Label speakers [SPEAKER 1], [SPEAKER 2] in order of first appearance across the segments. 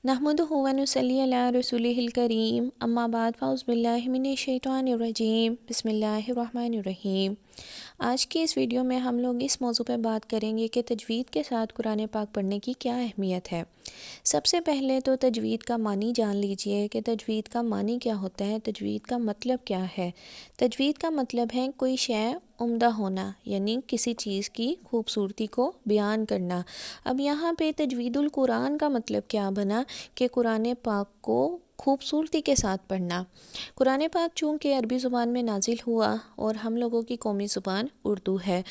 [SPEAKER 1] नहमदुहु व नुसल्ली अला रसूलिहिल करीम अम्मा बाद फ़ाउज़ बिल्लाहि मिनश शैतानिर रजीम बिस्मिल्लाहिर रहमानिर रहीम। आज की इस वीडियो में हम लोग इस मौजू पर बात करेंगे कि तजवीद के साथ कुरान पाक पढ़ने की क्या अहमियत है। सबसे पहले तो तजवीद का मानी जान लीजिए कि तजवीद का मानी क्या होता है, तजवीद का मतलब क्या है। तजवीद का मतलब है कोई शय उम्दा होना, यानी किसी चीज़ की खूबसूरती को बयान करना। अब यहाँ पे तजवीदुल कुरान का मतलब क्या बना कि कुरान पाक को खूबसूरती के साथ पढ़ना। कुरान पाक चूँकि अरबी ज़ुबान में नाजिल हुआ और हम लोगों की कौमी ज़ुबान उर्दू है।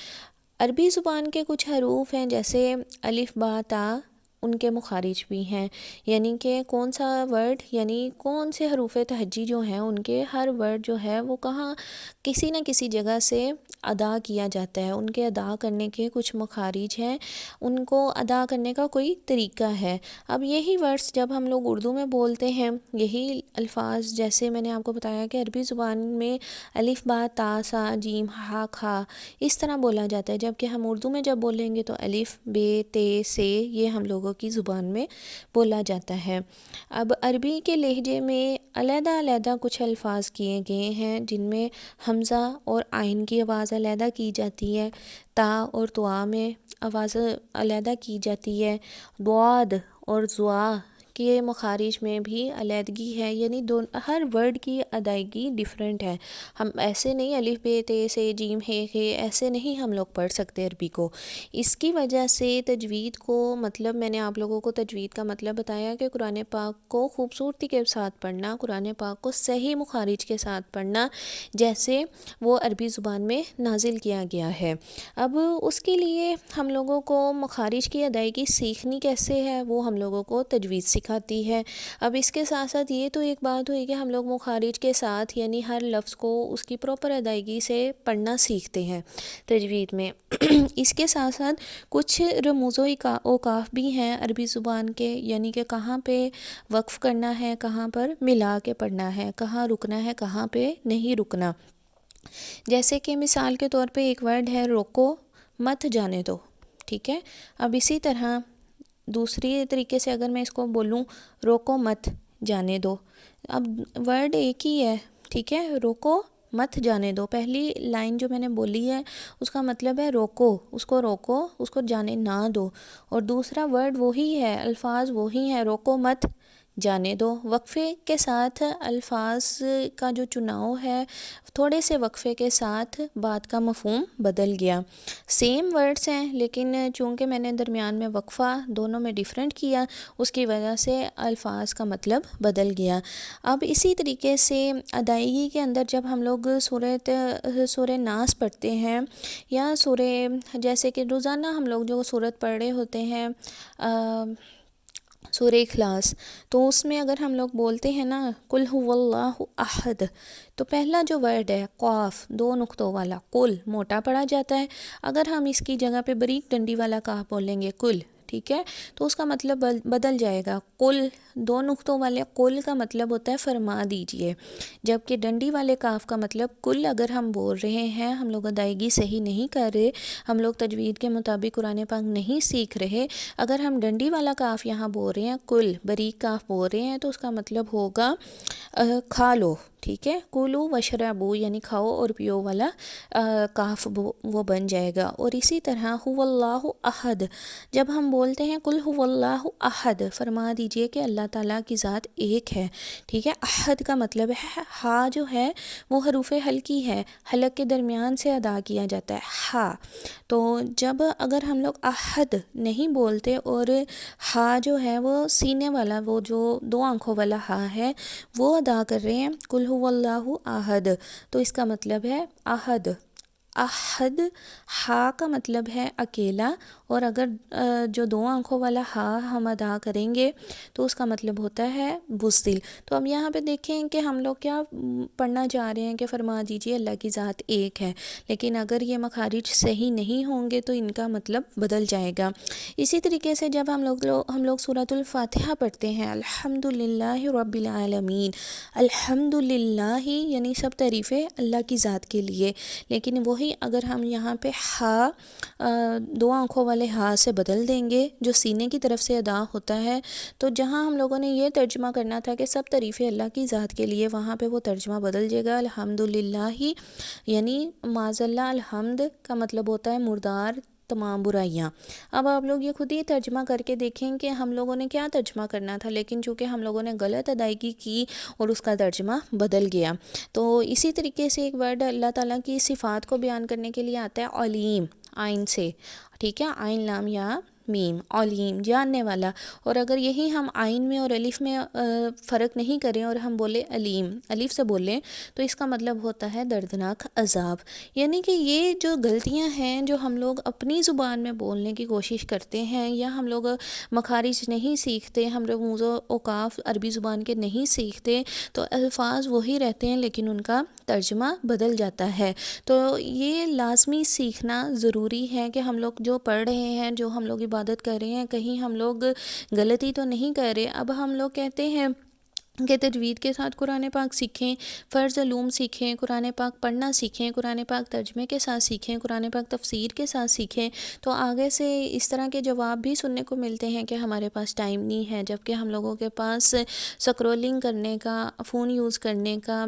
[SPEAKER 1] अरबी ज़ुबान के कुछ हरूफ हैं जैसे अलिफ बा ता, उनके मुखारिज भी हैं, यानी कि कौन सा वर्ड यानी कौन से हरूफ तहज्जी जो हैं उनके हर वर्ड जो है वो कहाँ किसी न किसी जगह से अदा किया जाता है। उनके अदा करने के कुछ मुखारिज हैं, उनको अदा करने का कोई तरीका है। अब यही वर्ड्स जब हम लोग उर्दू में बोलते हैं, यही अल्फाज जैसे मैंने आपको बताया कि अरबी ज़ुबान में अलिफ बा ता सा जीम हा खा इस तरह बोला जाता है, जबकि हम उर्दू में जब बोलेंगे तो अलिफ बे ते से ये हम लोगों की ज़ुबान में बोला जाता है। अब अरबी के लहजे में अलग-अलग कुछ अल्फाज किए गए हैं जिनमें हमज़ा और आइन की आवाज़ अलग की जाती है, ता और तुआ में आवाज़ अलग की जाती है, द्वाद और ज़ुआ के मखारिज में भी अलहदगी है, यानी हर वर्ड की अदायगी डिफरेंट है। हम ऐसे नहीं अलिफ बे ते से जीम हे ऐसे नहीं हम लोग पढ़ सकते अरबी को। इसकी वजह से तजवीद को मतलब मैंने आप लोगों को तजवीद का मतलब बताया कि कुरान पाक को खूबसूरती के साथ पढ़ना, कुरान पाक को सही मुखारिज के साथ पढ़ना जैसे वो अरबी ज़ुबान में नाजिल किया गया है। अब उसके लिए हम लोगों को मुखारिज की अदायगी सीखनी कैसे है वो हम लोगों को तजवीद सिखाती है। अब इसके साथ साथ ये तो एक बात हुई कि हम लोग मुखारिज के साथ यानी हर लफ्ज़ को उसकी प्रॉपर अदायगी से पढ़ना सीखते हैं तजवीद में। इसके साथ साथ कुछ रमूज़ो औकाफ भी हैं अरबी ज़ुबान के, यानी कि कहाँ पे वक्फ़ करना है, कहाँ पर मिला के पढ़ना है, कहाँ रुकना है, कहाँ पे नहीं रुकना। जैसे कि मिसाल के तौर पे एक वर्ड है रोको मत जाने दो, ठीक है। अब इसी तरह दूसरी तरीके से अगर मैं इसको बोलूँ रोको मत जाने दो, अब वर्ड एक ही है, ठीक है, रोको मत जाने दो। पहली लाइन जो मैंने बोली है उसका मतलब है रोको, उसको जाने ना दो, और दूसरा वर्ड वही है, अल्फाज वही है, रोको मत जाने दो। वक्फ़े के साथ अल्फाज का जो चुनाव है, थोड़े से वक्फ़े के साथ बात का मफ़हूम बदल गया। सेम वर्ड्स हैं लेकिन चूँकि मैंने दरमियान में वक्फ़ा दोनों में डिफरेंट किया, उसकी वजह से अल्फाज का मतलब बदल गया। अब इसी तरीके से अदायगी के अंदर जब हम लोग सूरह नास पढ़ते हैं या सूरह जैसे कि रोज़ाना हम लोग जो सूरत पढ़ रहे होते हैं सूरह इखलास, तो उसमें अगर हम लोग बोलते हैं ना कुल हुवल्लाहु अहद, तो पहला जो वर्ड है क़ाफ दो नुक्तों वाला कुल मोटा पढ़ा जाता है। अगर हम इसकी जगह पे बारीक डंडी वाला काफ बोलेंगे कुल, ठीक है, तो उसका मतलब बदल जाएगा। कुल दो नुक्तों वाले कुल का मतलब होता है फरमा दीजिए, जबकि डंडी वाले काफ का मतलब कुल अगर हम बोल रहे हैं, हम लोग अदायगी सही नहीं कर रहे, हम लोग तजवीद के मुताबिक कुरान पाक नहीं सीख रहे, अगर हम डंडी वाला काफ यहाँ बोल रहे हैं, कुल बारीक काफ बोल रहे हैं, तो उसका मतलब होगा खा लो, ठीक है, कुलू वशरबू यानी खाओ और पियो वाला काफ वो बन जाएगा। और इसी तरह हुवल्लाहु अहद, जब हम बोलते हैं कुल हुवल्लाहु अहद, फरमा दीजिए कि अल्लाह ताला की ज़ात एक है, ठीक है। अहद का मतलब है हा जो है वो हरूफ हल्की है, हलक के दरमियान से अदा किया जाता है हा, तो जब अगर हम लोग अहद नहीं बोलते और हा जो है वो सीने वाला, वो जो दो आँखों वाला हा है वो अदा कर रहे हैं कुल हुवल्लाहु अहद, तो इसका मतलब है अहद। अहद हा का मतलब है अकेला, और अगर जो दो आँखों वाला हा हम अदा करेंगे तो उसका मतलब होता है बुज़दिल। तो अब यहाँ पे देखें कि हम लोग क्या पढ़ना चाह रहे हैं कि फरमा दीजिए अल्लाह की ज़ात एक है, लेकिन अगर ये मखारिज सही नहीं होंगे तो इनका मतलब बदल जाएगा। इसी तरीके से जब हम लोग सूरतुल फातिहा पढ़ते हैं अल्हम्दुलिल्लाहि रब्बिल आलमीन, अल्हम्दुलिल्लाहि यानी सब तारीफ़ें अल्लाह की ज़ात के लिए, लेकिन वही अगर हम यहाँ पे हा दो आँखों والے ہاتھ سے بدل دیں گے جو سینے کی طرف سے ادا ہوتا ہے۔ تو جہاں ہم لوگوں نے یہ ترجمہ کرنا تھا کہ سب تعریفیں اللہ کی ذات کے لیے، وہاں پہ وہ ترجمہ بدل جائے گا الحمدللہ ہی، یعنی معاذ اللہ الحمد کا مطلب ہوتا ہے مردار تمام برائیاں۔ اب آپ لوگ یہ خود ہی ترجمہ کر کے دیکھیں کہ ہم لوگوں نے کیا ترجمہ کرنا تھا، لیکن چونکہ ہم لوگوں نے غلط ادائیگی کی اور اس کا ترجمہ بدل گیا۔ تو اسی طریقے سے ایک ورڈ اللہ تعالیٰ کی صفات کو بیان کرنے کے لیے آتا ہے علیم، آئین سے، ٹھیک ہے، آئین لام یا میم، علیم جاننے والا۔ اور اگر یہی ہم آئین میں اور الف میں فرق نہیں کریں اور ہم بولے علیم، الف سے بولیں، تو اس کا مطلب ہوتا ہے دردناک عذاب۔ یعنی کہ یہ جو غلطیاں ہیں جو ہم لوگ اپنی زبان میں بولنے کی کوشش کرتے ہیں، یا ہم لوگ مخارج نہیں سیکھتے، ہم رموز و اوقاف عربی زبان کے نہیں سیکھتے، تو الفاظ وہی رہتے ہیں لیکن ان کا ترجمہ بدل جاتا ہے۔ تو یہ لازمی سیکھنا ضروری ہے کہ ہم لوگ جو پڑھ رہے ہیں، جو ہم لوگ عبادت کر رہے ہیں، کہیں ہم لوگ غلطی تو نہیں کر رہے۔ اب ہم لوگ کہتے ہیں کہ تجوید کے ساتھ قرآن پاک سیکھیں، فرض علوم سیکھیں، قرآن پاک پڑھنا سیکھیں، قرآن پاک ترجمے کے ساتھ سیکھیں، قرآن پاک تفسیر کے ساتھ سیکھیں، تو آگے سے اس طرح کے جواب بھی سننے کو ملتے ہیں کہ ہمارے پاس ٹائم نہیں ہے، جبکہ ہم لوگوں کے پاس سکرولنگ کرنے کا، فون یوز کرنے کا،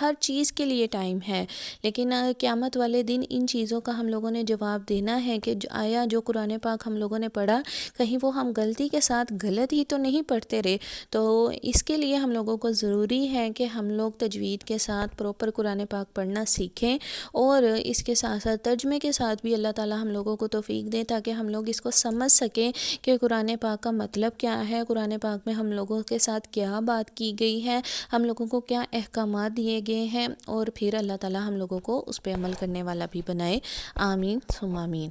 [SPEAKER 1] ہر چیز کے لیے ٹائم ہے۔ لیکن قیامت والے دن ان چیزوں کا ہم لوگوں نے جواب دینا ہے کہ آیا جو قرآن پاک ہم لوگوں نے پڑھا، کہیں وہ ہم غلطی کے ساتھ غلط ہی تو نہیں پڑھتے رہے۔ تو اس کے لیے ہم لوگوں کو ضروری ہے کہ ہم لوگ تجوید کے ساتھ پراپر قرآن پاک پڑھنا سیکھیں، اور اس کے ساتھ ساتھ ترجمے کے ساتھ بھی اللہ تعالی ہم لوگوں کو توفیق دے تاکہ ہم لوگ اس کو سمجھ سکیں کہ قرآن پاک کا مطلب کیا ہے، قرآن پاک میں ہم لوگوں کے ساتھ کیا بات کی گئی ہے، ہم لوگوں کو کیا احکامات دیے گئے ہیں، اور پھر اللہ تعالی ہم لوگوں کو اس پہ عمل کرنے والا بھی بنائے۔ آمین ثم آمین۔